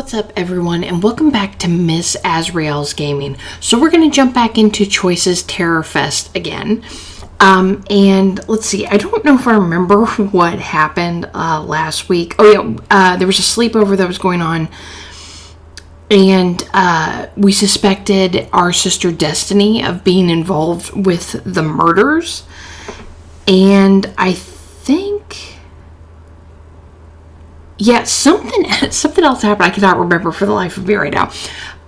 What's up, everyone, and welcome back to Miss Azrael's Gaming. So we're going to jump back into Choice's TerrorFest again. And let's see, I don't know if I remember what happened last week. Oh yeah, there was a sleepover that was going on, and we suspected our sister Destiny of being involved with the murders. And I think... yeah, something else happened. I cannot remember for the life of me right now.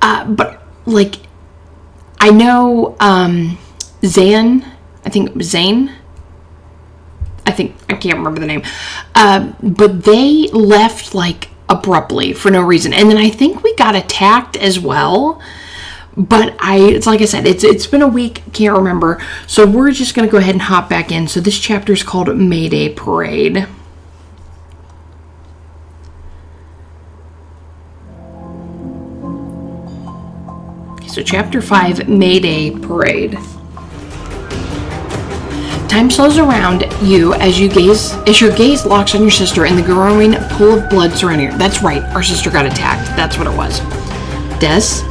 But, like, I know Zane. I can't remember the name. But they left, like, abruptly for no reason. And then I think we got attacked as well. But it's like I said, it's been a week, can't remember. So we're just going to go ahead and hop back in. So this chapter is called Mayday Parade. So Chapter 5, Mayday Parade. Time slows around you as your gaze locks on your sister and the growing pool of blood surrounding her. That's right, our sister got attacked. That's what it was. Des?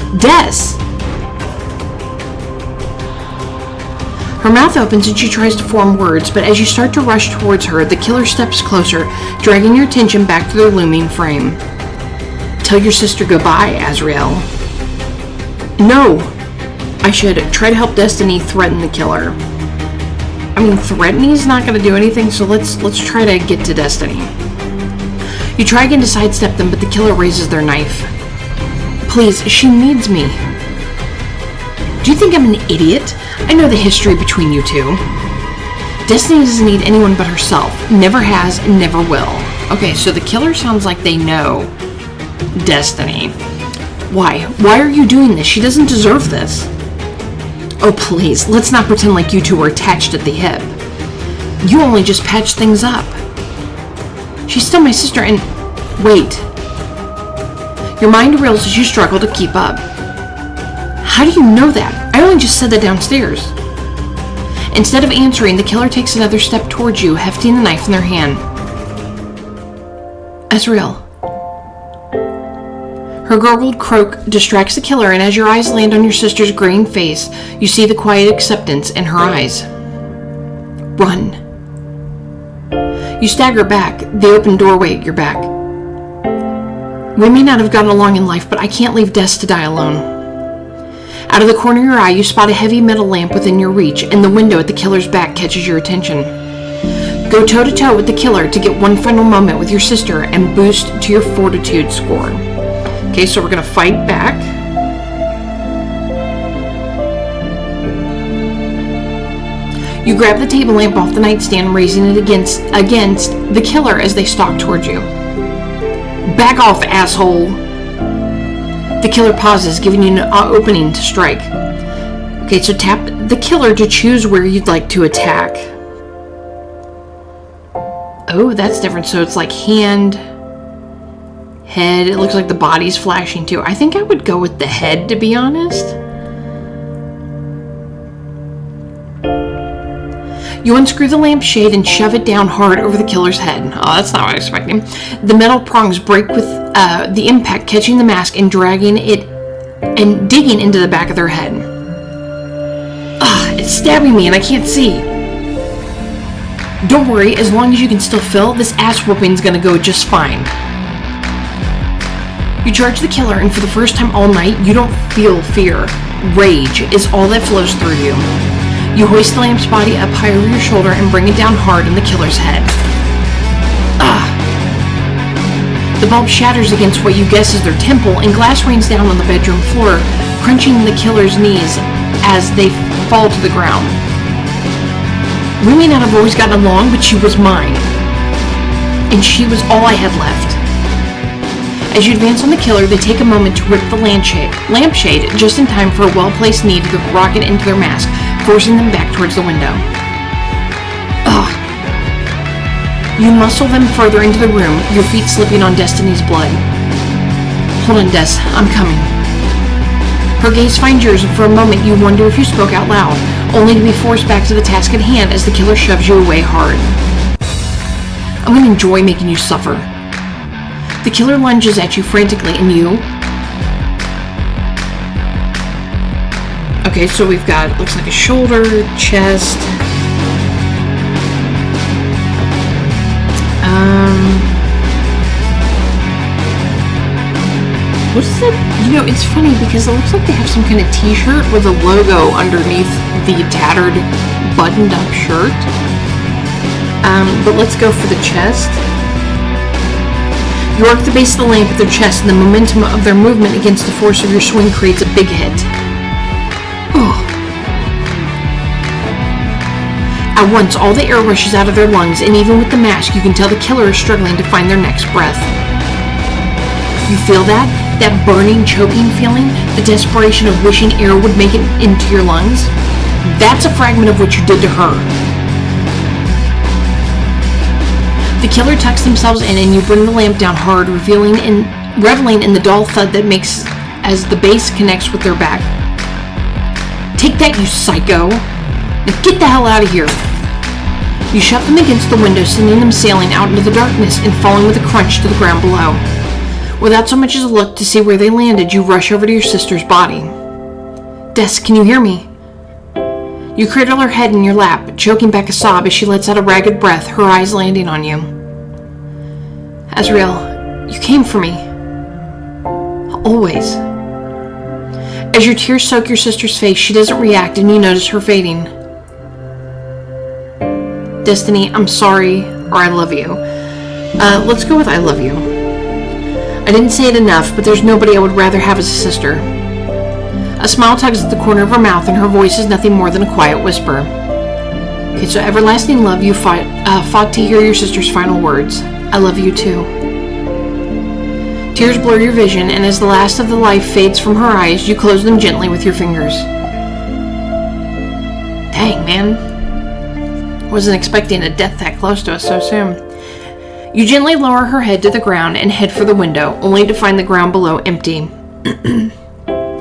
Her mouth opens and she tries to form words, but as you start to rush towards her, the killer steps closer, dragging your attention back to their looming frame. Tell your sister goodbye, Azrael. No, I should try to help Destiny threaten the killer. I mean, threatening is not going to do anything, so let's try to get to Destiny. You try again to sidestep them, but the killer raises their knife. Please, she needs me. Do you think I'm an idiot? I know the history between you two. Destiny doesn't need anyone but herself. Never has and never will. Okay, so the killer sounds like they know Destiny. Why? Why are you doing this? She doesn't deserve this. Oh, please, let's not pretend like you two were attached at the hip. You only just patched things up. She's still my sister and... Wait. Your mind reels as you struggle to keep up. How do you know that? I only just said that downstairs. Instead of answering, the killer takes another step towards you, hefting the knife in their hand. Azrael. Her gurgled croak distracts the killer, and as your eyes land on your sister's graying face, you see the quiet acceptance in her eyes. Run. You stagger back, the open doorway at your back. We may not have gotten along in life, but I can't leave Des to die alone. Out of the corner of your eye, you spot a heavy metal lamp within your reach, and the window at the killer's back catches your attention. Go toe-to-toe with the killer to get one final moment with your sister and boost to your fortitude score. Okay, so we're going to fight back. You grab the table lamp off the nightstand, raising it against the killer as they stalk towards you. Back off, asshole! The killer pauses, giving you an opening to strike. Okay, so tap the killer to choose where you'd like to attack. Oh, that's different. So it's like hand... head. It looks like the body's flashing too. I think I would go with the head, to be honest. You unscrew the lampshade and shove it down hard over the killer's head. Oh, that's not what I was expecting. The metal prongs break with the impact, catching the mask and dragging it and digging into the back of their head. It's stabbing me and I can't see. Don't worry, as long as you can still feel, this ass whooping's gonna go just fine. You charge the killer, and for the first time all night, you don't feel fear. Rage is all that flows through you. You hoist the lamp's body up high over your shoulder and bring it down hard on the killer's head. The bulb shatters against what you guess is their temple, and glass rains down on the bedroom floor, crunching the killer's knees as they fall to the ground. We may not have always gotten along, but she was mine. And she was all I had left. As you advance on the killer, they take a moment to rip the lampshade just in time for a well-placed knee to rocket into their mask, forcing them back towards the window. You muscle them further into the room, your feet slipping on Destiny's blood. Hold on, Des, I'm coming. Her gaze finds yours, and for a moment you wonder if you spoke out loud, only to be forced back to the task at hand as the killer shoves you away hard. I'm going to enjoy making you suffer. The killer lunges at you frantically, and you... Okay, so we've got, looks like a shoulder, chest... What is it? You know, it's funny because it looks like they have some kind of t-shirt with a logo underneath the tattered, buttoned-up shirt. But let's go for the chest. You arc the base of the lamp at their chest, and the momentum of their movement against the force of your swing creates a big hit. Oh. At once, all the air rushes out of their lungs, and even with the mask, you can tell the killer is struggling to find their next breath. You feel that? That burning, choking feeling? The desperation of wishing air would make it into your lungs? That's a fragment of what you did to her. The killer tucks themselves in, and you bring the lamp down hard, reveling in the dull thud that makes as the base connects with their back. Take that, you psycho! Now get the hell out of here! You shove them against the window, sending them sailing out into the darkness and falling with a crunch to the ground below. Without so much as a look to see where they landed, you rush over to your sister's body. Des, can you hear me? You cradle her head in your lap, choking back a sob as she lets out a ragged breath, her eyes landing on you. Azrael, you came for me. Always. As your tears soak your sister's face, she doesn't react, and you notice her fading. Destiny, I'm sorry, or I love you. Let's go with I love you. I didn't say it enough, but there's nobody I would rather have as a sister. A smile tugs at the corner of her mouth, and her voice is nothing more than a quiet whisper. Okay, so everlasting love, you fought to hear your sister's final words. I love you too. Tears blur your vision, and as the last of the life fades from her eyes, you close them gently with your fingers. Dang, man. Wasn't expecting a death that close to us so soon. You gently lower her head to the ground and head for the window, only to find the ground below empty.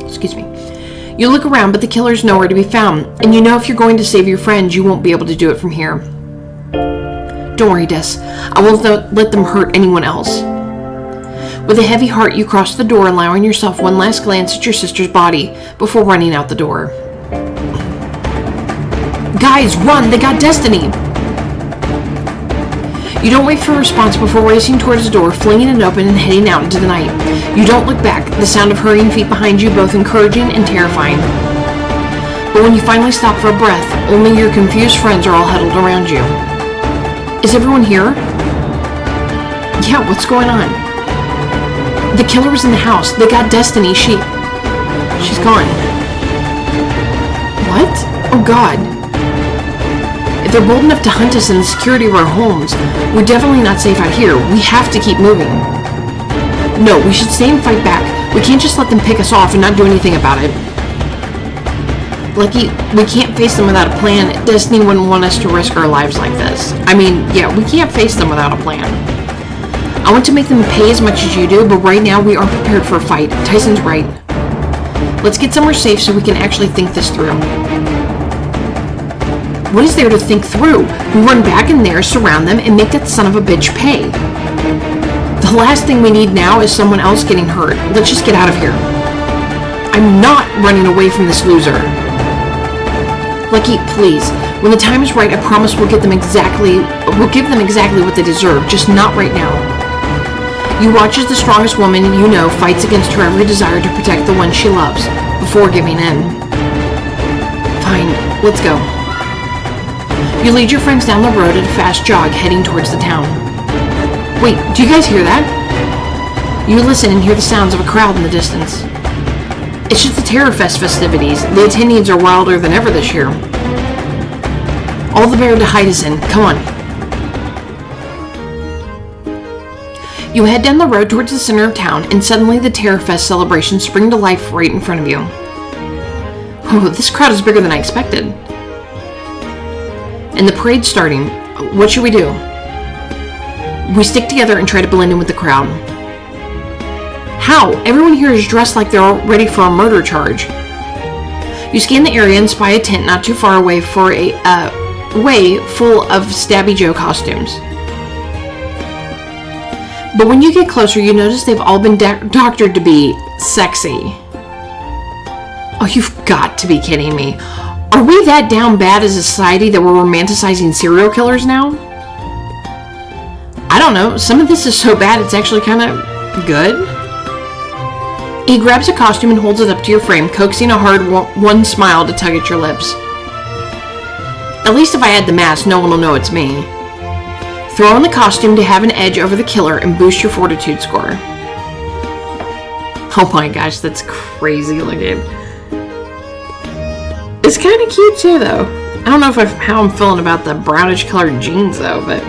Excuse me. You look around, but the killer's nowhere to be found, and you know if you're going to save your friends, you won't be able to do it from here. Don't worry, Des. I won't let them hurt anyone else. With a heavy heart, you cross the door, allowing yourself one last glance at your sister's body before running out the door. Guys, run! They got Destiny! You don't wait for a response before racing towards the door, flinging it open and heading out into the night. You don't look back, the sound of hurrying feet behind you both encouraging and terrifying. But when you finally stop for a breath, only your confused friends are all huddled around you. Is everyone here? Yeah, what's going on? The killer was in the house. They got Destiny. She's gone. What? Oh God. If they're bold enough to hunt us in the security of our homes, we're definitely not safe out here. We have to keep moving. No, we should stay and fight back. We can't just let them pick us off and not do anything about it. Lucky, we can't face them without a plan. Destiny wouldn't want us to risk our lives like this. I mean, yeah, we can't face them without a plan. I want to make them pay as much as you do, but right now we aren't prepared for a fight. Tyson's right. Let's get somewhere safe so we can actually think this through. What is there to think through? We run back in there, surround them, and make that son of a bitch pay. The last thing we need now is someone else getting hurt. Let's just get out of here. I'm not running away from this loser. Lucky, please. When the time is right, I promise we'll give them exactly what they deserve, just not right now. You watch as the strongest woman you know fights against her every desire to protect the one she loves, before giving in. Fine, let's go. You lead your friends down the road at a fast jog, heading towards the town. Wait, do you guys hear that? You listen and hear the sounds of a crowd in the distance. It's just the TerrorFest festivities. The attendees are wilder than ever this year. All the better to hide us in. Come on. You head down the road towards the center of town, and suddenly the TerrorFest celebrations spring to life right in front of you. Oh, this crowd is bigger than I expected. And the parade's starting. What should we do? We stick together and try to blend in with the crowd. How? Everyone here is dressed like they're all ready for a murder charge. You scan the area and spy a tent not too far away for a way full of Stabby Joe costumes. But when you get closer, you notice they've all been doctored to be sexy. Oh, you've got to be kidding me. Are we that down bad as a society that we're romanticizing serial killers now? I don't know. Some of this is so bad it's actually kind of good. He grabs a costume and holds it up to your frame, coaxing a hard one smile to tug at your lips. At least if I add the mask, no one will know it's me. Throw on the costume to have an edge over the killer and boost your fortitude score. Oh my gosh, that's crazy looking. It's kind of cute too, though. I don't know how I'm feeling about the brownish colored jeans, though, but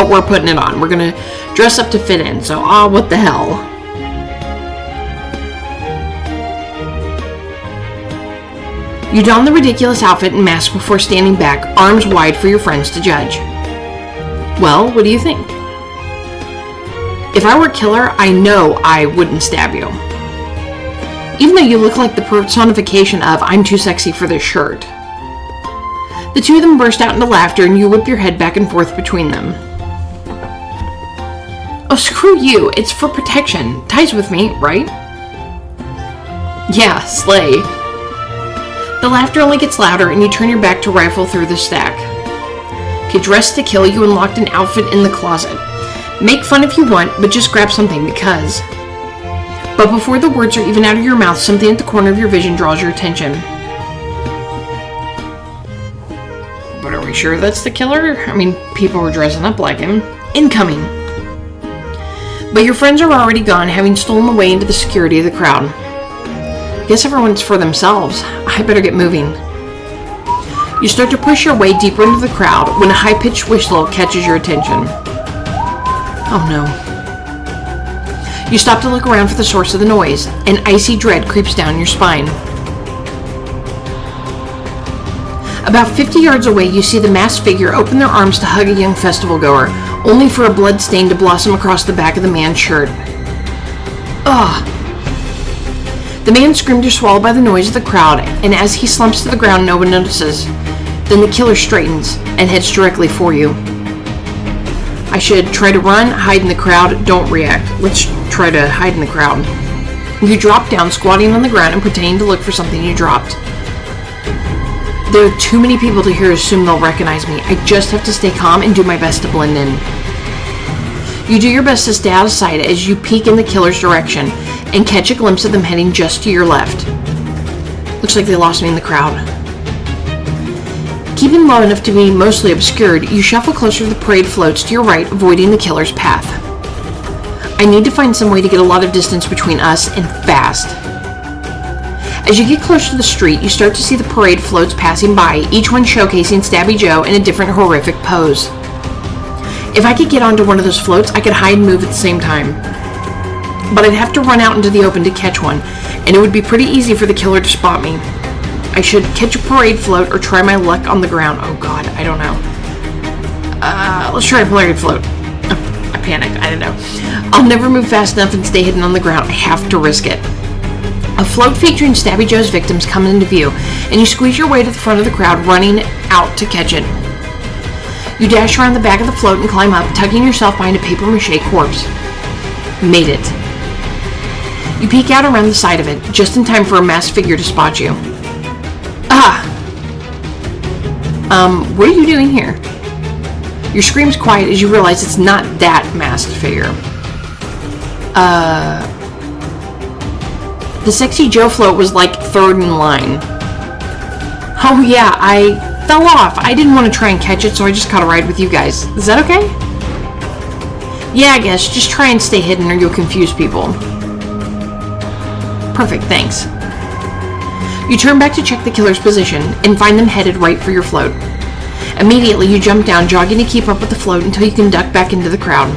we're putting it on. We're gonna dress up to fit in, so what the hell. You don the ridiculous outfit and mask before standing back, arms wide for your friends to judge. Well, what do you think? If I were a killer, I know I wouldn't stab you. Even though you look like the personification of I'm too sexy for this shirt. The two of them burst out into laughter and you whip your head back and forth between them. Oh, screw you. It's for protection. Ties with me, right? Yeah, slay. The laughter only gets louder and you turn your back to rifle through the stack. Okay, dressed to kill, you unlocked an outfit in the closet. Make fun if you want, but just grab something because... But before the words are even out of your mouth, something at the corner of your vision draws your attention. But are we sure that's the killer? I mean, people were dressing up like him. Incoming. But your friends are already gone, having stolen away into the security of the crowd. I guess everyone's for themselves. I better get moving. You start to push your way deeper into the crowd when a high-pitched whistle catches your attention. Oh no. You stop to look around for the source of the noise. An icy dread creeps down your spine. About 50 yards away, you see the masked figure open their arms to hug a young festival goer, only for a blood stain to blossom across the back of the man's shirt. Ugh. The man screamed or swallowed by the noise of the crowd, and as he slumps to the ground, no one notices. Then the killer straightens and heads directly for you. I should try to run, hide in the crowd, don't react. Let's try to hide in the crowd. You drop down, squatting on the ground and pretending to look for something you dropped. There are too many people to here assume they'll recognize me. I just have to stay calm and do my best to blend in. You do your best to stay out of sight as you peek in the killer's direction and catch a glimpse of them heading just to your left. Looks like they lost me in the crowd. Keeping low enough to be mostly obscured, you shuffle closer to the parade floats to your right, avoiding the killer's path. I need to find some way to get a lot of distance between us and fast. As you get close to the street, you start to see the parade floats passing by, each one showcasing Stabby Joe in a different horrific pose. If I could get onto one of those floats, I could hide and move at the same time. But I'd have to run out into the open to catch one, and it would be pretty easy for the killer to spot me. I should catch a parade float or try my luck on the ground. Oh god, I don't know. Let's try a parade float. I panicked, I don't know. I'll never move fast enough and stay hidden on the ground. I have to risk it. A float featuring Stabby Joe's victims comes into view, and you squeeze your way to the front of the crowd, running out to catch it. You dash around the back of the float and climb up, tugging yourself behind a papier-mâché corpse. Made it. You peek out around the side of it, just in time for a masked figure to spot you. What are you doing here? Your scream's quiet as you realize it's not that masked figure. The sexy Joe float was like third in line. Oh yeah, I fell off. I didn't want to try and catch it, so I just caught a ride with you guys. Is that okay? Yeah, I guess. Just try and stay hidden or you'll confuse people. Perfect, thanks. You turn back to check the killer's position and find them headed right for your float. Immediately, you jump down, jogging to keep up with the float until you can duck back into the crowd.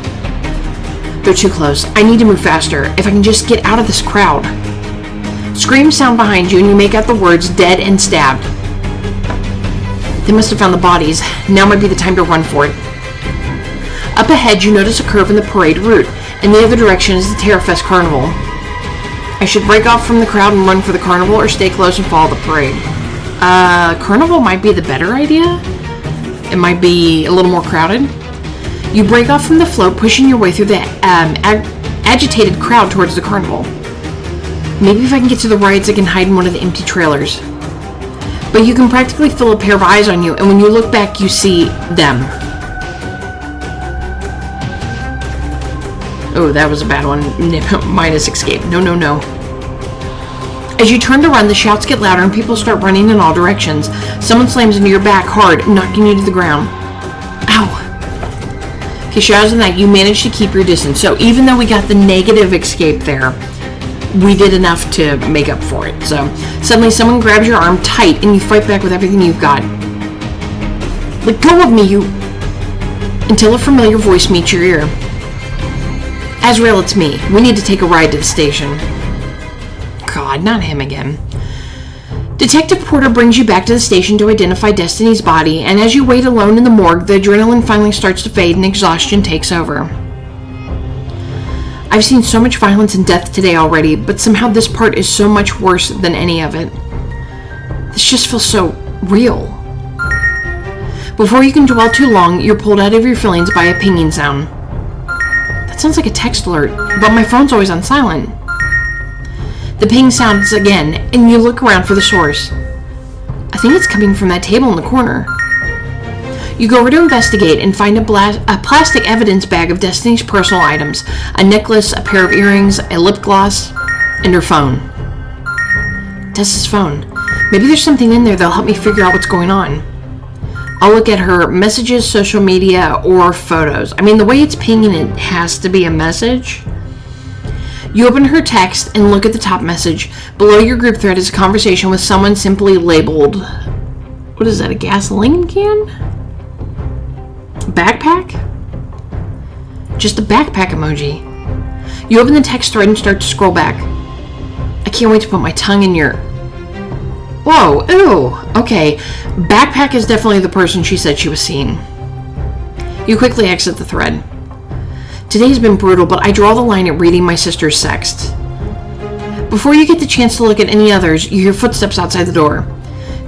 They're too close. I need to move faster. If I can just get out of this crowd. Screams sound behind you and you make out the words dead and stabbed. They must have found the bodies. Now might be the time to run for it. Up ahead, you notice a curve in the parade route, and the other direction is the TerrorFest carnival. I should break off from the crowd and run for the carnival or stay close and follow the parade. Carnival might be the better idea. It might be a little more crowded. You break off from the float, pushing your way through the agitated crowd towards the carnival. Maybe if I can get to the rides, I can hide in one of the empty trailers. But you can practically feel a pair of eyes on you, and when you look back, you see them. Oh, that was a bad one. Minus escape. No, no, no. As you turn to run, the shouts get louder and people start running in all directions. Someone slams into your back hard, knocking you to the ground. Ow. Okay, so other than that, you managed to keep your distance. So even though we got the negative escape there, we did enough to make up for it. So suddenly someone grabs your arm tight and you fight back with everything you've got. Let go of me, you... Until a familiar voice meets your ear. Azrael, it's me. We need to take a ride to the station. God, not him again. Detective Porter brings you back to the station to identify Destiny's body, and as you wait alone in the morgue, the adrenaline finally starts to fade and exhaustion takes over. I've seen so much violence and death today already, but somehow this part is so much worse than any of it. This just feels so real. Before you can dwell too long, you're pulled out of your feelings by a pinging sound. That sounds like a text alert, but my phone's always on silent. The ping sounds again, and you look around for the source. I think it's coming from that table in the corner. You go over to investigate and find a plastic evidence bag of Destiny's personal items, a necklace, a pair of earrings, a lip gloss, and her phone. Tessa's phone. Maybe there's something in there that'll help me figure out what's going on. I'll look at her messages, social media, or photos. I mean, the way it's pinging, it has to be a message. You open her text and look at the top message. Below your group thread is a conversation with someone simply labeled... What is that, a gasoline can? Backpack? Just a backpack emoji. You open the text thread and start to scroll back. I can't wait to put my tongue in your... Whoa, ew, okay. Backpack is definitely the person she said she was seeing. You quickly exit the thread. Today's been brutal, but I draw the line at reading my sister's sext. Before you get the chance to look at any others, you hear footsteps outside the door.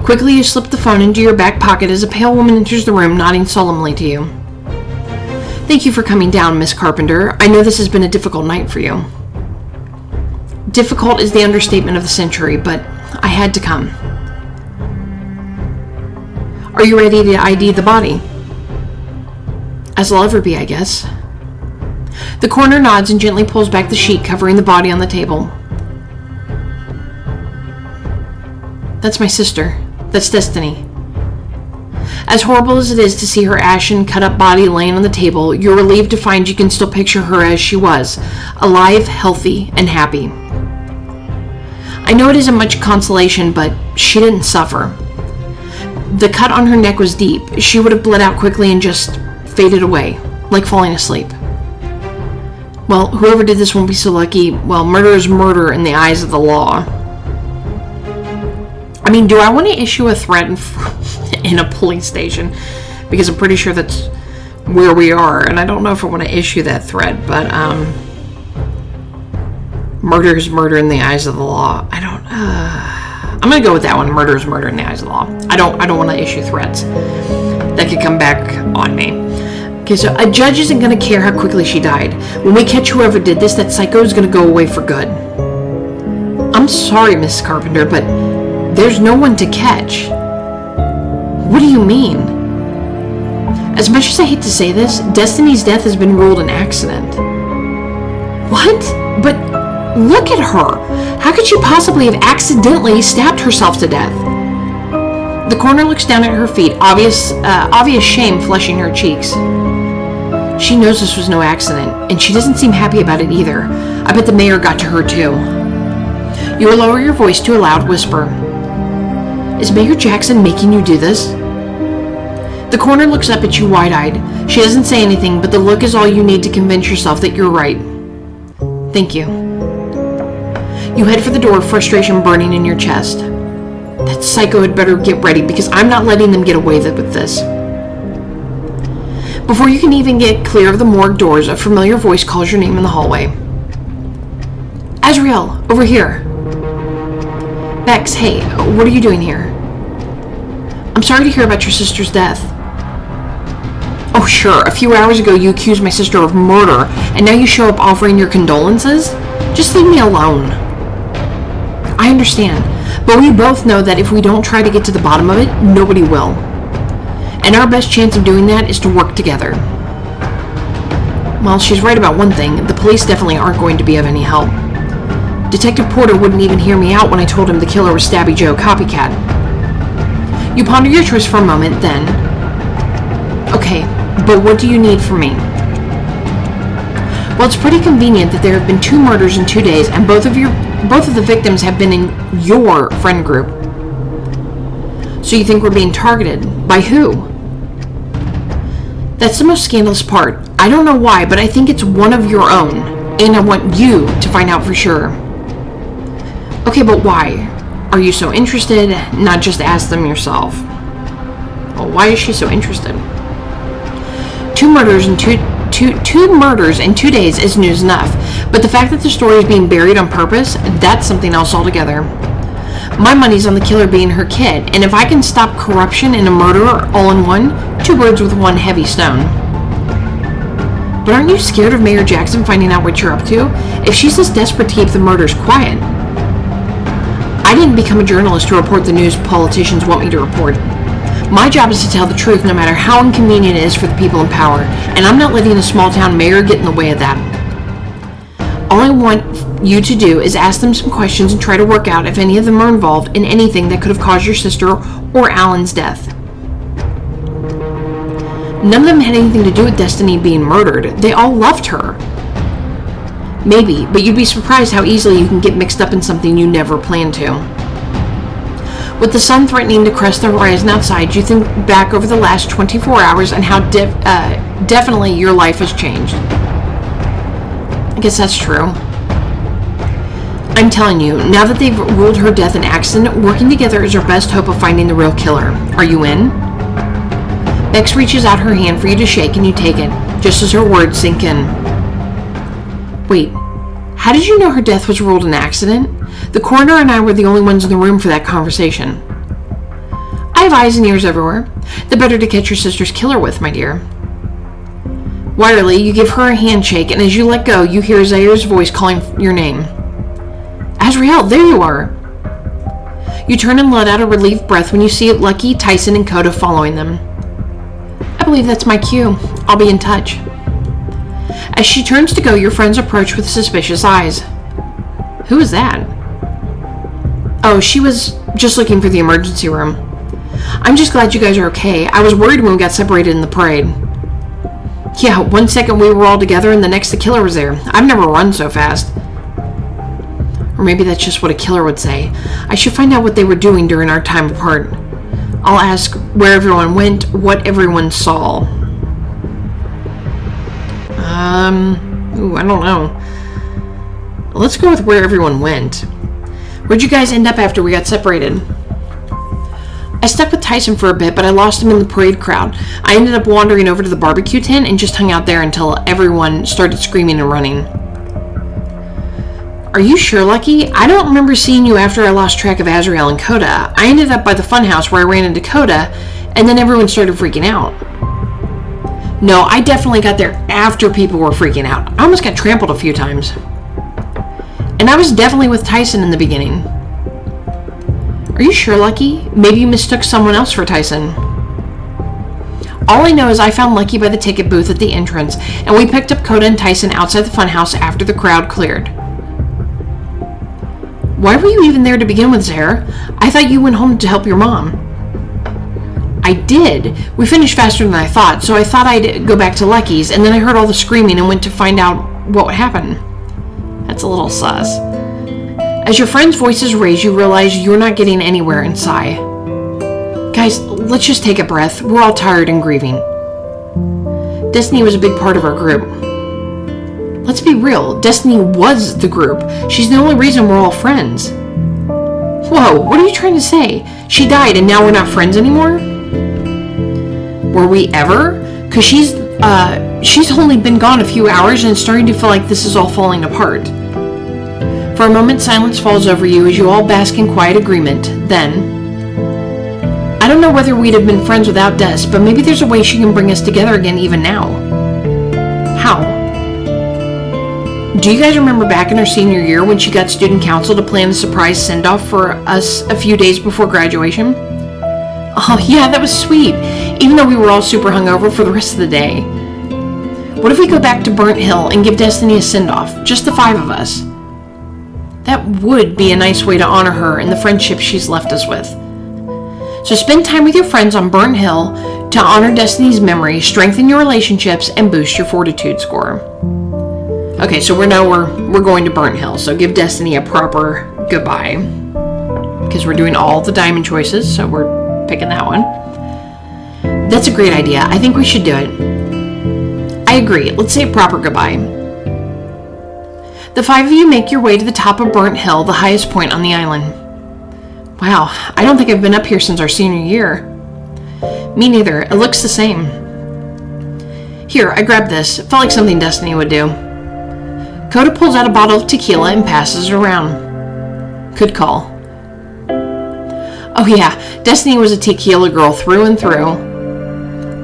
Quickly, you slip the phone into your back pocket as a pale woman enters the room, nodding solemnly to you. Thank you for coming down, Miss Carpenter. I know this has been a difficult night for you. Difficult is the understatement of the century, but I had to come. Are you ready to ID the body? As I'll ever be, I guess. The coroner nods and gently pulls back the sheet covering the body on the table. That's my sister. That's Destiny. As horrible as it is to see her ashen, cut-up body laying on the table, you're relieved to find you can still picture her as she was, alive, healthy, and happy. I know it isn't much consolation, but she didn't suffer. The cut on her neck was deep. She would have bled out quickly and just faded away, like falling asleep. Well, whoever did this won't be so lucky. Well, murder is murder in the eyes of the law. I mean, do I want to issue a threat in a police station? Because I'm pretty sure that's where we are, and I don't know if I want to issue that threat, but, murder is murder in the eyes of the law. I'm going to go with that one. Murder is murder in the eyes of the law. I don't want to issue threats that could come back on me. Okay, so a judge isn't going to care how quickly she died. When we catch whoever did this, that psycho is going to go away for good. I'm sorry, Miss Carpenter, but there's no one to catch. What do you mean? As much as I hate to say this, Destiny's death has been ruled an accident. What? But look at her. How could she possibly have accidentally stabbed herself to death? The coroner looks down at her feet, obvious shame flushing her cheeks. She knows this was no accident, and she doesn't seem happy about it either. I bet the mayor got to her too. You lower your voice to a loud whisper. Is Mayor Jackson making you do this? The coroner looks up at you wide-eyed. She doesn't say anything, but the look is all you need to convince yourself that you're right. Thank you. You head for the door, frustration burning in your chest. That psycho had better get ready, because I'm not letting them get away with this. Before you can even get clear of the morgue doors, a familiar voice calls your name in the hallway. Azrael, over here. Bex, hey, what are you doing here? I'm sorry to hear about your sister's death. Oh, sure, a few hours ago you accused my sister of murder, and now you show up offering your condolences? Just leave me alone. I understand, but we both know that if we don't try to get to the bottom of it, nobody will. And our best chance of doing that is to work together. Well, she's right about one thing. The police definitely aren't going to be of any help. Detective Porter wouldn't even hear me out when I told him the killer was Stabby Joe, copycat. You ponder your choice for a moment, then... Okay, but what do you need from me? Well, it's pretty convenient that there have been 2 murders in 2 days, and both of the victims have been in your friend group. So you think we're being targeted? By who? That's the most scandalous part. I don't know why, but I think it's one of your own, and I want you to find out for sure. Okay, but why? Are you so interested? Not just ask them yourself. Well, why is she so interested? 2 murders in 2 days is news enough, but the fact that the story is being buried on purpose, that's something else altogether. My money's on the killer being her kid, and if I can stop corruption and a murderer all in one, 2 birds with one heavy stone. But aren't you scared of Mayor Jackson finding out what you're up to? If she's this desperate to keep the murders quiet. I didn't become a journalist to report the news politicians want me to report. My job is to tell the truth no matter how inconvenient it is for the people in power, and I'm not letting a small town mayor get in the way of that. All I want you to do is ask them some questions and try to work out if any of them are involved in anything that could have caused your sister or Alan's death. None of them had anything to do with Destiny being murdered. They all loved her. Maybe, but you'd be surprised how easily you can get mixed up in something you never planned to. With the sun threatening to crest the horizon outside, you think back over the last 24 hours and how definitely your life has changed. I guess that's true. I'm telling you, now that they've ruled her death an accident, working together is our best hope of finding the real killer. Are you in? Bex reaches out her hand for you to shake and you take it, just as her words sink in. Wait, how did you know her death was ruled an accident? The coroner and I were the only ones in the room for that conversation. I have eyes and ears everywhere. The better to catch your sister's killer with, my dear. Wirely, you give her a handshake, and as you let go, you hear Zair's voice calling your name. Azrael, there you are. You turn and let out a relieved breath when you see Lucky, Tyson, and Coda following them. I believe that's my cue. I'll be in touch. As she turns to go, your friends approach with suspicious eyes. Who is that? Oh, she was just looking for the emergency room. I'm just glad you guys are okay. I was worried when we got separated in the parade. Yeah, 1 second we were all together and the next the killer was there. I've never run so fast. Or maybe that's just what a killer would say. I should find out what they were doing during our time apart. I'll ask where everyone went, what everyone saw. I don't know. Let's go with where everyone went. Where'd you guys end up after we got separated? I stuck with Tyson for a bit, but I lost him in the parade crowd. I ended up wandering over to the barbecue tent and just hung out there until everyone started screaming and running. Are you sure, Lucky? I don't remember seeing you after I lost track of Azrael and Coda. I ended up by the funhouse where I ran into Coda, and then everyone started freaking out. No, I definitely got there after people were freaking out. I almost got trampled a few times. And I was definitely with Tyson in the beginning. Are you sure, Lucky? Maybe you mistook someone else for Tyson. All I know is I found Lucky by the ticket booth at the entrance, and we picked up Coda and Tyson outside the funhouse after the crowd cleared. Why were you even there to begin with, Zara? I thought you went home to help your mom. I did. We finished faster than I thought, so I thought I'd go back to Lucky's, and then I heard all the screaming and went to find out what happened. That's a little sus. As your friends' voices raise, you realize you're not getting anywhere and sigh. Guys, let's just take a breath. We're all tired and grieving. Destiny was a big part of our group. Let's be real. Destiny was the group. She's the only reason we're all friends. Whoa, what are you trying to say? She died and now we're not friends anymore? Were we ever? Because she's only been gone a few hours and it's starting to feel like this is all falling apart. For a moment, silence falls over you as you all bask in quiet agreement. Then, I don't know whether we'd have been friends without Des, but maybe there's a way she can bring us together again even now. How? Do you guys remember back in her senior year when she got student council to plan a surprise send-off for us a few days before graduation? Oh yeah, that was sweet, even though we were all super hungover for the rest of the day. What if we go back to Burnt Hill and give Destiny a send-off, just the 5 of us? That would be a nice way to honor her and the friendship she's left us with. So spend time with your friends on Burnt Hill to honor Destiny's memory, strengthen your relationships, and boost your fortitude score. Okay, so we're going to Burnt Hill, so give Destiny a proper goodbye. Because we're doing all the diamond choices, so we're picking that one. That's a great idea. I think we should do it. I agree. Let's say a proper goodbye. The 5 of you make your way to the top of Burnt Hill, the highest point on the island. Wow, I don't think I've been up here since our senior year. Me neither. It looks the same. Here, I grabbed this. It felt like something Destiny would do. Coda pulls out a bottle of tequila and passes it around. Good call. Oh yeah, Destiny was a tequila girl through and through.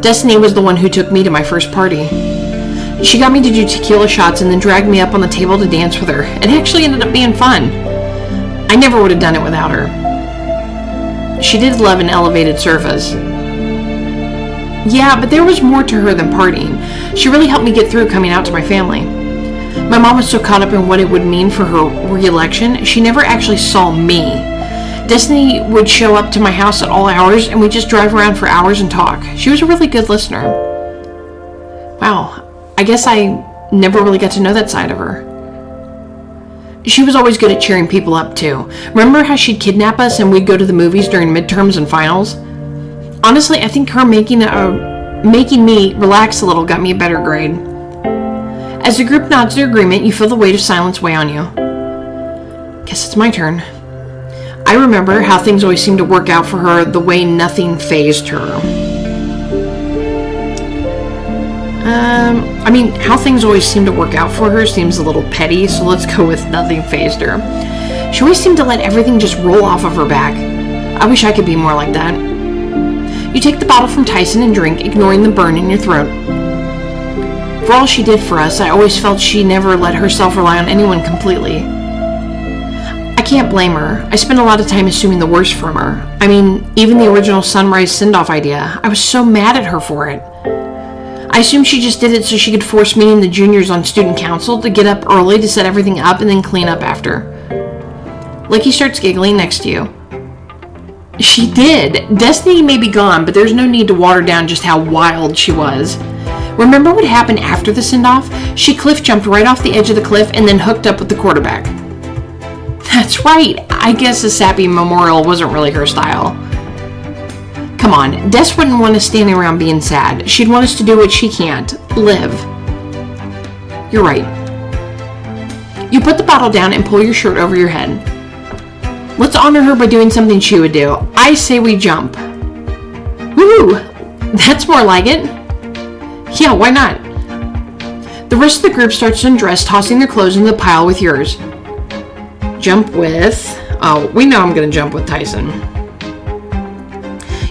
Destiny was the one who took me to my first party. She got me to do tequila shots and then dragged me up on the table to dance with her. It actually ended up being fun. I never would have done it without her. She did love an elevated surface. Yeah, but there was more to her than partying. She really helped me get through coming out to my family. My mom was so caught up in what it would mean for her re-election, she never actually saw me. Destiny would show up to my house at all hours, and we'd just drive around for hours and talk. She was a really good listener. Wow. I guess I never really got to know that side of her. She was always good at cheering people up, too. Remember how she'd kidnap us and we'd go to the movies during midterms and finals? Honestly, I think her making me relax a little got me a better grade. As the group nods their agreement, you feel the weight of silence weigh on you. Guess it's my turn. I remember how things always seemed to work out for her the way nothing fazed her. How things always seem to work out for her seems a little petty, so let's go with nothing fazed her. She always seemed to let everything just roll off of her back. I wish I could be more like that. You take the bottle from Tyson and drink, ignoring the burn in your throat. For all she did for us, I always felt she never let herself rely on anyone completely. I can't blame her. I spent a lot of time assuming the worst from her. Even the original Sunrise send-off idea. I was so mad at her for it. I assumed she just did it so she could force me and the juniors on student council to get up early to set everything up and then clean up after. Licky starts giggling next to you. She did. Destiny may be gone, but there's no need to water down just how wild she was. Remember what happened after the send-off? She cliff jumped right off the edge of the cliff and then hooked up with the quarterback. That's right. I guess a sappy memorial wasn't really her style. Come on, Des wouldn't want us standing around being sad. She'd want us to do what she can't. Live. You're right. You put the bottle down and pull your shirt over your head. Let's honor her by doing something she would do. I say we jump. Woo! That's more like it. Yeah, why not? The rest of the group starts to undress, tossing their clothes into the pile with yours. Jump with... Oh, we know I'm going to jump with Tyson.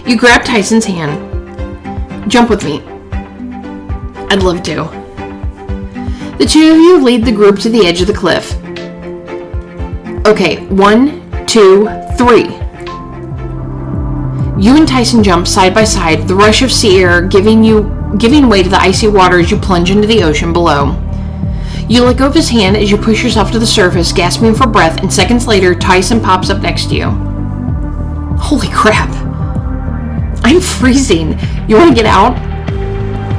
You grab Tyson's hand. Jump with me. I'd love to. The two of you lead the group to the edge of the cliff. Okay, 1, 2, 3. You and Tyson jump side by side, the rush of sea air giving way to the icy water as you plunge into the ocean below. You let go of his hand as you push yourself to the surface, gasping for breath, and seconds later, Tyson pops up next to you. Holy crap. I'm freezing. You want to get out?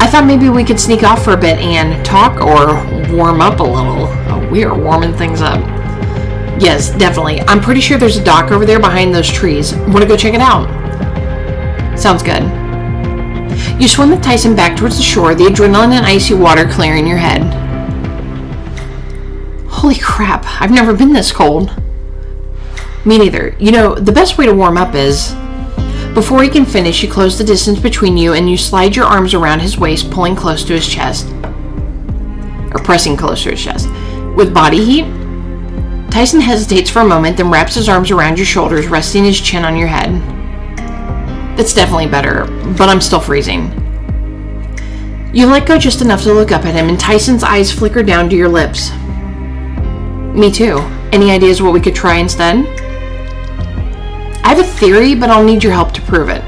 I thought maybe we could sneak off for a bit and talk or warm up a little. Oh, we are warming things up. Yes, definitely. I'm pretty sure there's a dock over there behind those trees. Want to go check it out? Sounds good. You swim with Tyson back towards the shore, the adrenaline and icy water clearing your head. Holy crap, I've never been this cold. Me neither. You know, the best way to warm up is... Before he can finish, you close the distance between you and you slide your arms around his waist, pulling close to his chest. Or pressing close to his chest. With body heat, Tyson hesitates for a moment, then wraps his arms around your shoulders, resting his chin on your head. That's definitely better, but I'm still freezing. You let go just enough to look up at him, and Tyson's eyes flicker down to your lips. Me too. Any ideas what we could try instead? I have a theory, but I'll need your help to prove it.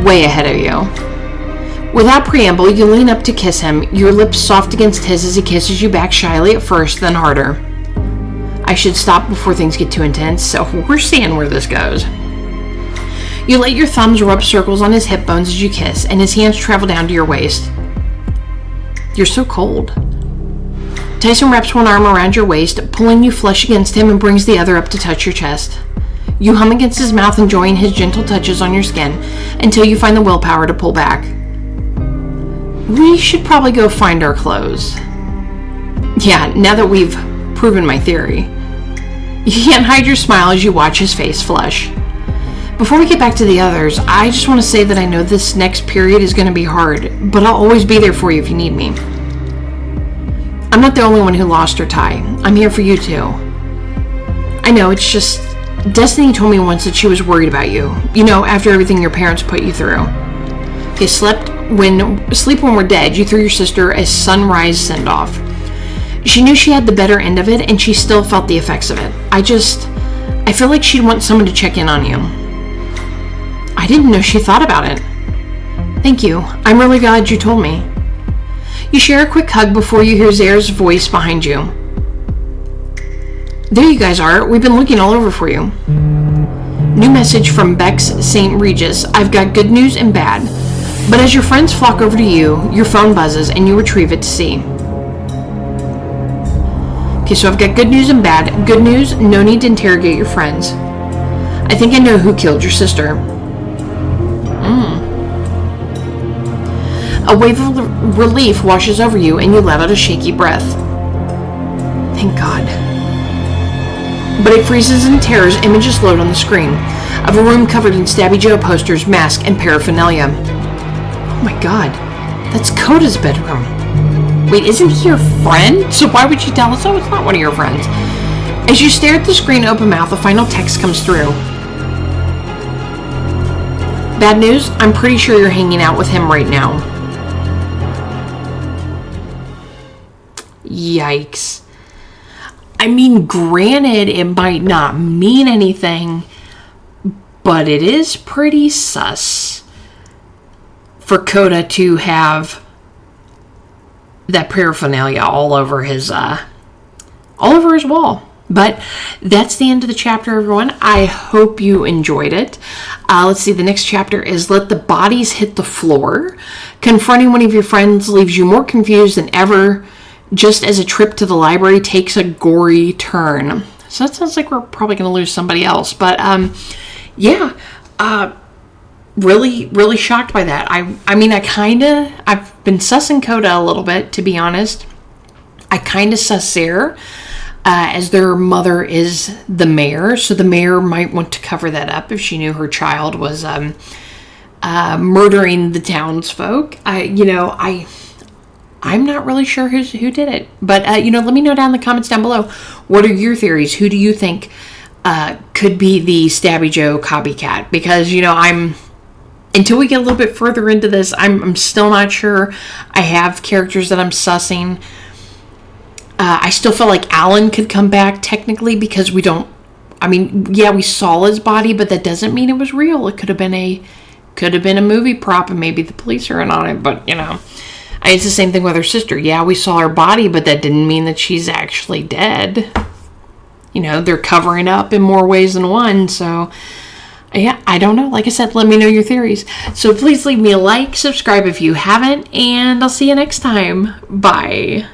Way ahead of you. Without preamble, you lean up to kiss him, your lips soft against his as he kisses you back shyly at first, then harder. I should stop before things get too intense, so we're seeing where this goes. You let your thumbs rub circles on his hip bones as you kiss, and his hands travel down to your waist. You're so cold. Tyson wraps one arm around your waist, pulling you flush against him, and brings the other up to touch your chest. You hum against his mouth, enjoying his gentle touches on your skin, until you find the willpower to pull back. We should probably go find our clothes. Yeah, now that we've proven my theory. You can't hide your smile as you watch his face flush. Before we get back to the others, I just want to say that I know this next period is going to be hard, but I'll always be there for you if you need me. I'm not the only one who lost her Ty. I'm here for you too. I know, it's just Destiny told me once that she was worried about you. You know, after everything your parents put you through. Okay, sleep when we're dead, you threw your sister a sunrise send-off. She knew she had the better end of it, and she still felt the effects of it. I feel like she'd want someone to check in on you. I didn't know she thought about it. Thank you. I'm really glad you told me. You share a quick hug before you hear Zare's voice behind you. There you guys are. We've been looking all over for you. New message from Bex St. Regis. I've got good news and bad. But as your friends flock over to you, your phone buzzes and you retrieve it to see. Okay, so I've got good news and bad. Good news, no need to interrogate your friends. I think I know who killed your sister. A wave of relief washes over you and you let out a shaky breath. Thank God. But it freezes in terror as images load on the screen of a room covered in Stabby Joe posters, masks, and paraphernalia. Oh my God, that's Coda's bedroom. Wait, isn't he your friend? So why would you tell us, oh, it's not one of your friends? As you stare at the screen open mouth, a final text comes through. Bad news, I'm pretty sure you're hanging out with him right now. Yikes. I mean, granted, it might not mean anything, but it is pretty sus for Coda to have that paraphernalia all over his wall. But that's the end of the chapter, everyone. I hope you enjoyed it. Let's see, the next chapter is Let the Bodies Hit the Floor. Confronting one of your friends leaves you more confused than ever, just as a trip to the library takes a gory turn. So that sounds like we're probably going to lose somebody else. But, really, really shocked by that. I mean, I've been sussing Coda a little bit, to be honest. I kind of suss Sarah, as their mother is the mayor. So the mayor might want to cover that up if she knew her child was murdering the townsfolk. I'm not really sure who did it. But, let me know down in the comments down below. What are your theories? Who do you think could be the Stabby Joe copycat? Because, until we get a little bit further into this, I'm still not sure. I have characters that I'm sussing. I still feel like Alan could come back technically because we saw his body, but that doesn't mean it was real. It could have been a movie prop and maybe the police are in on it, but it's the same thing with her sister. Yeah, we saw her body, but that didn't mean that she's actually dead. They're covering up in more ways than one. So, yeah, I don't know. Like I said, let me know your theories. So please leave me a like, subscribe if you haven't, and I'll see you next time. Bye.